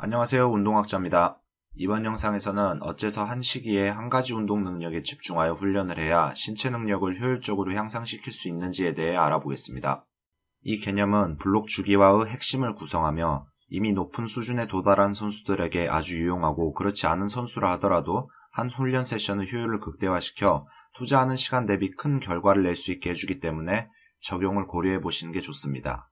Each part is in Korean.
안녕하세요. 운동학자입니다. 이번 영상에서는 어째서 한 시기에 한 가지 운동 능력에 집중하여 훈련을 해야 신체 능력을 효율적으로 향상시킬 수 있는지에 대해 알아보겠습니다. 이 개념은 블록 주기화의 핵심을 구성하며 이미 높은 수준에 도달한 선수들에게 아주 유용하고 그렇지 않은 선수라 하더라도 한 훈련 세션의 효율을 극대화시켜 투자하는 시간 대비 큰 결과를 낼 수 있게 해주기 때문에 적용을 고려해 보시는 게 좋습니다.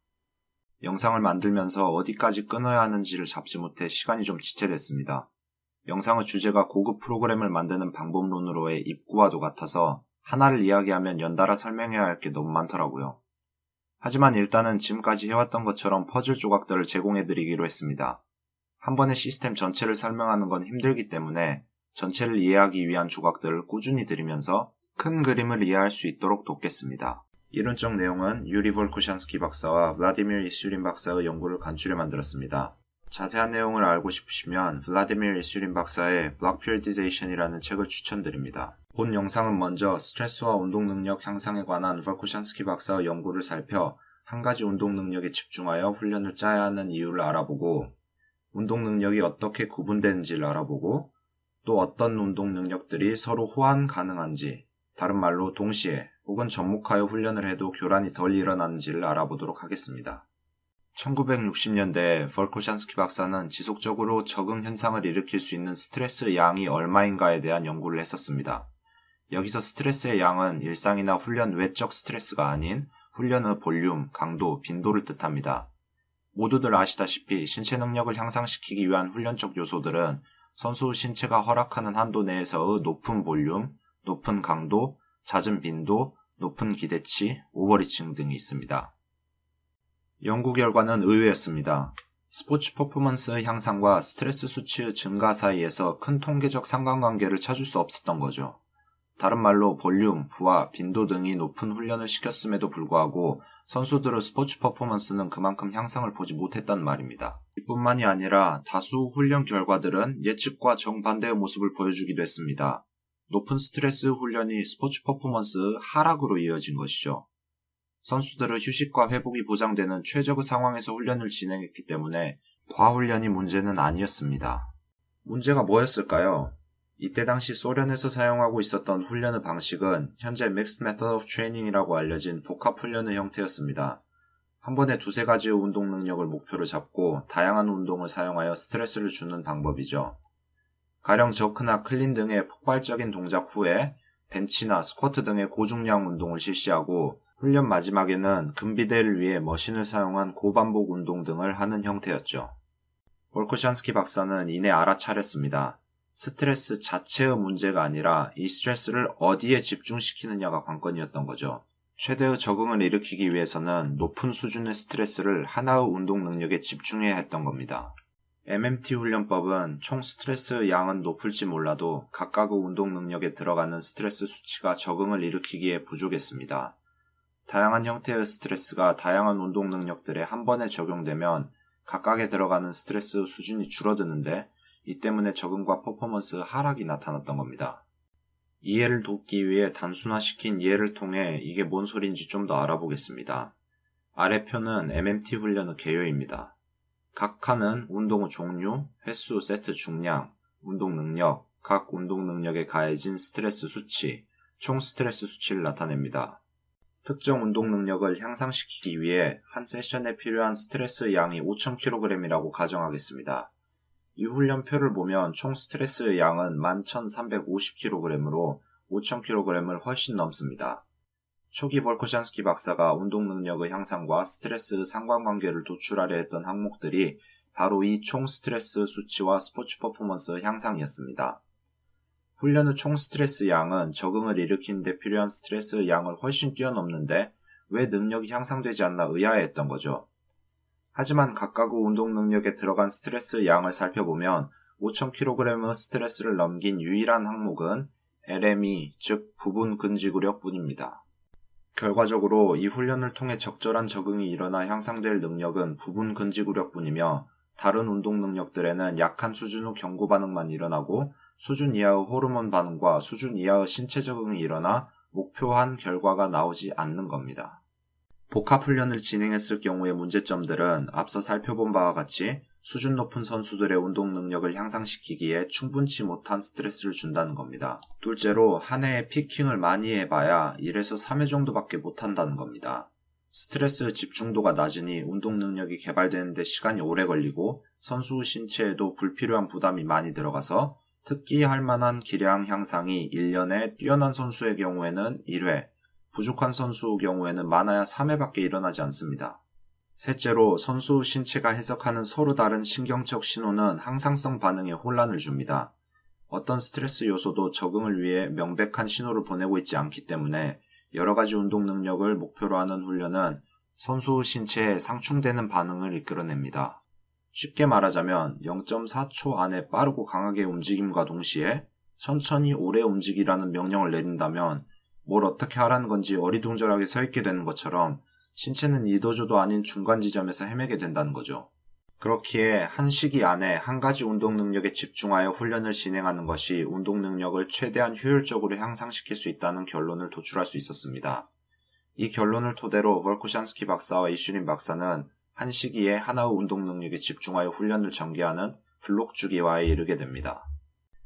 영상을 만들면서 어디까지 끊어야 하는지를 잡지 못해 시간이 좀 지체됐습니다. 영상의 주제가 고급 프로그램을 만드는 방법론으로의 입구와도 같아서 하나를 이야기하면 연달아 설명해야 할 게 너무 많더라고요. 하지만 일단은 지금까지 해왔던 것처럼 퍼즐 조각들을 제공해드리기로 했습니다. 한 번에 시스템 전체를 설명하는 건 힘들기 때문에 전체를 이해하기 위한 조각들을 꾸준히 드리면서 큰 그림을 이해할 수 있도록 돕겠습니다. 이론적 내용은 유리 볼코샨스키 박사와 블라디미르 이슈린 박사의 연구를 간추려 만들었습니다. 자세한 내용을 알고 싶으시면 블라디미르 이슈린 박사의 블록 피리디제이션이라는 책을 추천드립니다. 본 영상은 먼저 스트레스와 운동 능력 향상에 관한 볼코샨스키 박사의 연구를 살펴 한 가지 운동 능력에 집중하여 훈련을 짜야 하는 이유를 알아보고 운동 능력이 어떻게 구분되는지를 알아보고 또 어떤 운동 능력들이 서로 호환 가능한지 다른 말로 동시에 혹은 접목하여 훈련을 해도 교란이 덜 일어나는지를 알아보도록 하겠습니다. 1960년대에 볼코샨스키 박사는 지속적으로 적응 현상을 일으킬 수 있는 스트레스 양이 얼마인가에 대한 연구를 했었습니다. 여기서 스트레스의 양은 일상이나 훈련 외적 스트레스가 아닌 훈련의 볼륨, 강도, 빈도를 뜻합니다. 모두들 아시다시피 신체 능력을 향상시키기 위한 훈련적 요소들은 선수의 신체가 허락하는 한도 내에서의 높은 볼륨, 높은 강도, 잦은 빈도, 높은 기대치, 오버리칭 등이 있습니다. 연구 결과는 의외였습니다. 스포츠 퍼포먼스의 향상과 스트레스 수치의 증가 사이에서 큰 통계적 상관관계를 찾을 수 없었던 거죠. 다른 말로 볼륨, 부하, 빈도 등이 높은 훈련을 시켰음에도 불구하고 선수들의 스포츠 퍼포먼스는 그만큼 향상을 보지 못했단 말입니다. 이뿐만이 아니라 다수 훈련 결과들은 예측과 정반대의 모습을 보여주기도 했습니다. 높은 스트레스 훈련이 스포츠 퍼포먼스 하락으로 이어진 것이죠. 선수들의 휴식과 회복이 보장되는 최적의 상황에서 훈련을 진행했기 때문에 과훈련이 문제는 아니었습니다. 문제가 뭐였을까요? 이때 당시 소련에서 사용하고 있었던 훈련의 방식은 현재 Mixed Method of Training이라고 알려진 복합 훈련의 형태였습니다. 한 번에 두세 가지의 운동 능력을 목표로 잡고 다양한 운동을 사용하여 스트레스를 주는 방법이죠. 가령 저크나 클린 등의 폭발적인 동작 후에 벤치나 스쿼트 등의 고중량 운동을 실시하고 훈련 마지막에는 근비대를 위해 머신을 사용한 고반복 운동 등을 하는 형태였죠. 볼코샨스키 박사는 이내 알아차렸습니다. 스트레스 자체의 문제가 아니라 이 스트레스를 어디에 집중시키느냐가 관건이었던 거죠. 최대의 적응을 일으키기 위해서는 높은 수준의 스트레스를 하나의 운동 능력에 집중해야 했던 겁니다. MMT 훈련법은 총 스트레스의 양은 높을지 몰라도 각각의 운동 능력에 들어가는 스트레스 수치가 적응을 일으키기에 부족했습니다. 다양한 형태의 스트레스가 다양한 운동 능력들에 한 번에 적용되면 각각에 들어가는 스트레스 수준이 줄어드는데 이 때문에 적응과 퍼포먼스 하락이 나타났던 겁니다. 이해를 돕기 위해 단순화시킨 예를 통해 이게 뭔 소리인지 좀 더 알아보겠습니다. 아래 표는 MMT 훈련의 개요입니다. 각 칸은 운동의 종류, 횟수, 세트 중량, 운동 능력, 각 운동 능력에 가해진 스트레스 수치, 총 스트레스 수치를 나타냅니다. 특정 운동 능력을 향상시키기 위해 한 세션에 필요한 스트레스 양이 5,000kg이라고 가정하겠습니다. 이 훈련표를 보면 총 스트레스의 양은 11,350kg으로 5,000kg을 훨씬 넘습니다. 초기 볼코샨스키 박사가 운동 능력의 향상과 스트레스의 상관관계를 도출하려 했던 항목들이 바로 이 총 스트레스 수치와 스포츠 퍼포먼스의 향상이었습니다. 훈련의 총 스트레스 양은 적응을 일으키는 데 필요한 스트레스의 양을 훨씬 뛰어넘는데 왜 능력이 향상되지 않나 의아해했던 거죠. 하지만 각각의 운동 능력에 들어간 스트레스 양을 살펴보면 5,000kg의 스트레스를 넘긴 유일한 항목은 LME, 즉 부분 근지구력 뿐입니다. 결과적으로 이 훈련을 통해 적절한 적응이 일어나 향상될 능력은 부분 근지구력뿐이며 다른 운동 능력들에는 약한 수준의 경고 반응만 일어나고 수준 이하의 호르몬 반응과 수준 이하의 신체 적응이 일어나 목표한 결과가 나오지 않는 겁니다. 복합훈련을 진행했을 경우의 문제점들은 앞서 살펴본 바와 같이 수준 높은 선수들의 운동 능력을 향상시키기에 충분치 못한 스트레스를 준다는 겁니다. 둘째로 한 해에 피킹을 많이 해봐야 1에서 3회 정도밖에 못한다는 겁니다. 스트레스 집중도가 낮으니 운동 능력이 개발되는데 시간이 오래 걸리고 선수 신체에도 불필요한 부담이 많이 들어가서 특기할 만한 기량 향상이 1년에 뛰어난 선수의 경우에는 1회, 부족한 선수 경우에는 많아야 3회밖에 일어나지 않습니다. 셋째로 선수 신체가 해석하는 서로 다른 신경적 신호는 항상성 반응에 혼란을 줍니다. 어떤 스트레스 요소도 적응을 위해 명백한 신호를 보내고 있지 않기 때문에 여러 가지 운동 능력을 목표로 하는 훈련은 선수 신체에 상충되는 반응을 이끌어냅니다. 쉽게 말하자면 0.4초 안에 빠르고 강하게 움직임과 동시에 천천히 오래 움직이라는 명령을 내린다면 뭘 어떻게 하라는 건지 어리둥절하게 서 있게 되는 것처럼 신체는 이도저도 아닌 중간 지점에서 헤매게 된다는 거죠. 그렇기에 한 시기 안에 한 가지 운동 능력에 집중하여 훈련을 진행하는 것이 운동 능력을 최대한 효율적으로 향상시킬 수 있다는 결론을 도출할 수 있었습니다. 이 결론을 토대로 볼코샨스키 박사와 이슈린 박사는 한 시기에 하나의 운동 능력에 집중하여 훈련을 전개하는 블록 주기화에 이르게 됩니다.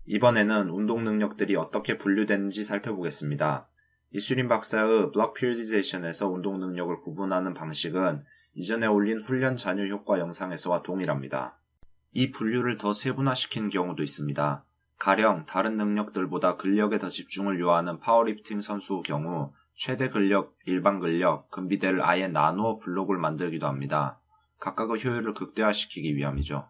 이번에는 운동 능력들이 어떻게 분류되는지 살펴보겠습니다. 이슈린 박사의 블록 피리디제이션에서 운동 능력을 구분하는 방식은 이전에 올린 훈련 잔여 효과 영상에서와 동일합니다. 이 분류를 더 세분화시킨 경우도 있습니다. 가령 다른 능력들보다 근력에 더 집중을 요하는 파워리프팅 선수의 경우 최대 근력, 일반 근력, 근비대를 아예 나누어 블록을 만들기도 합니다. 각각의 효율을 극대화시키기 위함이죠.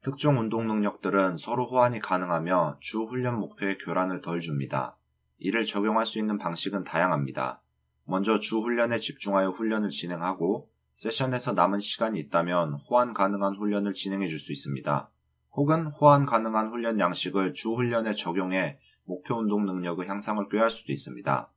특정 운동 능력들은 서로 호환이 가능하며 주 훈련 목표의 교란을 덜 줍니다. 이를 적용할 수 있는 방식은 다양합니다. 먼저 주 훈련에 집중하여 훈련을 진행하고 세션에서 남은 시간이 있다면 호환 가능한 훈련을 진행해 줄 수 있습니다. 혹은 호환 가능한 훈련 양식을 주 훈련에 적용해 목표 운동 능력의 향상을 꾀할 수도 있습니다.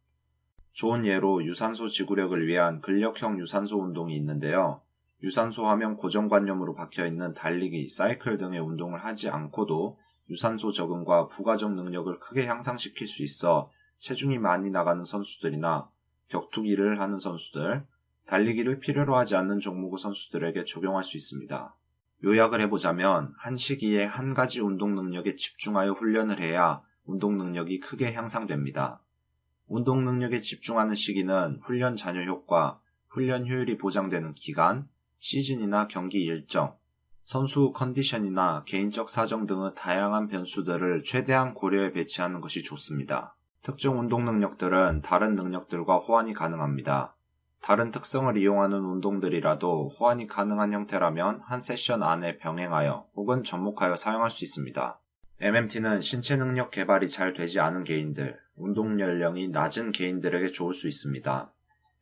좋은 예로 유산소 지구력을 위한 근력형 유산소 운동이 있는데요. 유산소 하면 고정관념으로 박혀있는 달리기, 사이클 등의 운동을 하지 않고도 유산소 적응과 부가적 능력을 크게 향상시킬 수 있어 체중이 많이 나가는 선수들이나 격투기를 하는 선수들, 달리기를 필요로 하지 않는 종목의 선수들에게 적용할 수 있습니다. 요약을 해보자면 한 시기에 한 가지 운동 능력에 집중하여 훈련을 해야 운동 능력이 크게 향상됩니다. 운동 능력에 집중하는 시기는 훈련 잔여 효과, 훈련 효율이 보장되는 기간, 시즌이나 경기 일정, 선수 컨디션이나 개인적 사정 등의 다양한 변수들을 최대한 고려해 배치하는 것이 좋습니다. 특정 운동 능력들은 다른 능력들과 호환이 가능합니다. 다른 특성을 이용하는 운동들이라도 호환이 가능한 형태라면 한 세션 안에 병행하여 혹은 접목하여 사용할 수 있습니다. MMT는 신체 능력 개발이 잘 되지 않은 개인들, 운동 연령이 낮은 개인들에게 좋을 수 있습니다.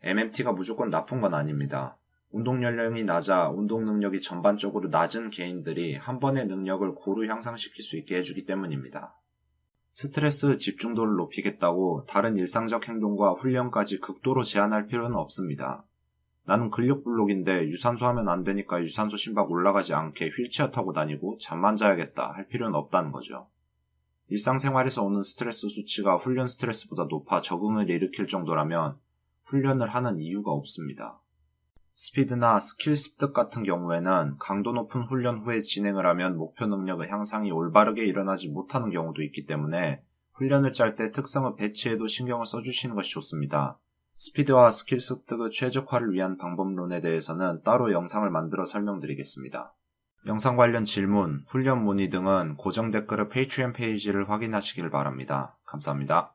MMT가 무조건 나쁜 건 아닙니다. 운동 연령이 낮아 운동 능력이 전반적으로 낮은 개인들이 한 번의 능력을 고루 향상시킬 수 있게 해주기 때문입니다. 스트레스 집중도를 높이겠다고 다른 일상적 행동과 훈련까지 극도로 제한할 필요는 없습니다. 나는 근력 블록인데 유산소 하면 안 되니까 유산소 심박 올라가지 않게 휠체어 타고 다니고 잠만 자야겠다 할 필요는 없다는 거죠. 일상생활에서 오는 스트레스 수치가 훈련 스트레스보다 높아 적응을 일으킬 정도라면 훈련을 하는 이유가 없습니다. 스피드나 스킬 습득 같은 경우에는 강도 높은 훈련 후에 진행을 하면 목표 능력의 향상이 올바르게 일어나지 못하는 경우도 있기 때문에 훈련을 짤 때 특성의 배치에도 신경을 써주시는 것이 좋습니다. 스피드와 스킬 습득의 최적화를 위한 방법론에 대해서는 따로 영상을 만들어 설명드리겠습니다. 영상 관련 질문, 훈련 문의 등은 고정 댓글의 페이트리언 페이지를 확인하시길 바랍니다. 감사합니다.